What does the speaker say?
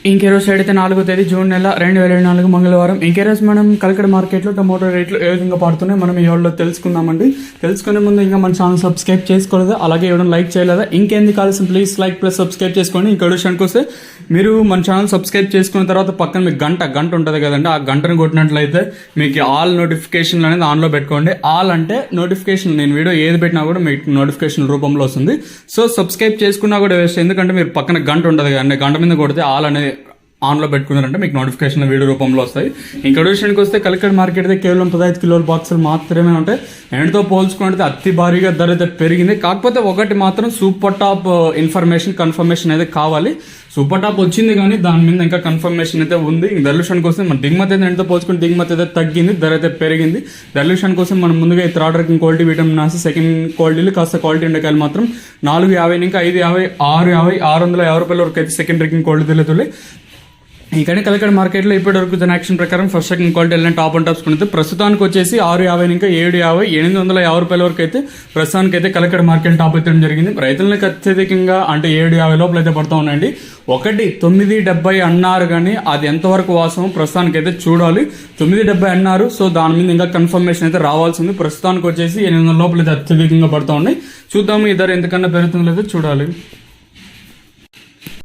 ఇంకే రోజు అయితే 4వ తేదీ జూన్ నెల 2024 మంగళవారం. ఇంకే రోజు మనం కలకడ మార్కెట్లో టమోటో రేట్లు ఏ విధంగా పడుతున్నాయి మనం ఈ వీడియోలో తెలుసుకుందామండి. తెలుసుకునే ముందు ఇంకా మన ఛానల్ సబ్స్క్రైబ్ చేసుకోలేదా, అలాగే ఎవరైనా లైక్ చేయలేదా, ఇంకేంది కావాల్సిన ప్లీజ్ లైక్ ప్లస్ సబ్స్క్రైబ్ చేసుకోండి. ఇంకో విషయానికి వస్తే మీరు మన ఛానల్ సబ్స్క్రైబ్ చేసుకున్న తర్వాత పక్కన మీకు గంట ఉంటుంది కదండి, ఆ గంటను కొట్టినట్లయితే మీకు ఆల్ నోటిఫికేషన్లు అనేది ఆన్లో పెట్టుకోండి. ఆల్ అంటే నోటిఫికేషన్, నేను వీడియో ఏది పెట్టినా కూడా మీకు నోటిఫికేషన్ రూపంలో వస్తుంది. సో సబ్స్క్రైబ్ చేసుకున్నా కూడా వేస్ట్, ఎందుకంటే మీరు పక్కన గంట ఉంటుంది కదండి, గంట మీద కొడితే ఆల్ అనేది ఆన్లో పెట్టుకున్నారంటే మీకు నోటిఫికేషన్ వీడియో రూపంలో వస్తాయి. ఇంకా విషయానికి వస్తే కలకడ మార్కెట్ అయితే కేవలం 15 కిలోల బాక్సులు మాత్రమే ఉంటాయి. ఎండ్తో పోల్చుకుంటే అతి భారీగా ధర అయితే పెరిగింది. కాకపోతే ఒకటి మాత్రం సూపర్ టాప్ ఇన్ఫర్మేషన్ కన్ఫర్మేషన్ అయితే కావాలి. సూపర్ టాప్ వచ్చింది కానీ దాని మీద ఇంకా కన్ఫర్మేషన్ అయితే ఉంది. ధర విషయానికి వస్తే మన దిగుమతి అయితే ఎంతో పోల్చుకుంటే దిగుమతి అయితే తగ్గింది, ధర అయితే పెరిగింది. ధర విషయానికి కోసం మనం ముందుగా ఈ థర్డ్ ర్యాంకింగ్ క్వాలిటీ విటమిన్ ఆసి, సెకండ్ క్వాలిటీలు కాస్త క్వాలిటీ ఉండకాయలు మాత్రం 450 ఇంకా 550 650 650 రూపాయల వరకు అయితే సెకండ్ ర్యాంకింగ్ క్వాలిటీ తెలుతుంది. ఇక్కడ కలకడ మార్కెట్లో ఇప్పటి వరకు జన యాక్షన్ ప్రకారం ఫస్ట్ సెకండ్ క్వాలిటీ వెళ్ళిన టాప్ అండ్ టాప్స్ కొనితే ప్రస్తుతానికి వచ్చేసి 650 ఇంకా 750 850 రూపాయల వరకు అయితే ప్రస్తుతానికి అయితే కలకడ మార్కెట్ టాప్ అయితే జరిగింది. రైతులకు అత్యధికంగా అంటే 750 లోపల అయితే పడుతూ ఉన్నాయండి. 970 అన్నారు కానీ అది ఎంతవరకు వాస్తవం ప్రస్తుతానికి అయితే చూడాలి. 970 అన్నారు, సో దాని మీద ఇంకా కన్ఫర్మేషన్ అయితే రావాల్సింది. ప్రస్తుతానికి వచ్చేసి 800 లోపల అయితే అత్యధికంగా పడుతూ ఉన్నాయి. చూద్దాము ఈ ధర ఎంతకన్నా పెరుగుతుందో లేదో చూడాలి.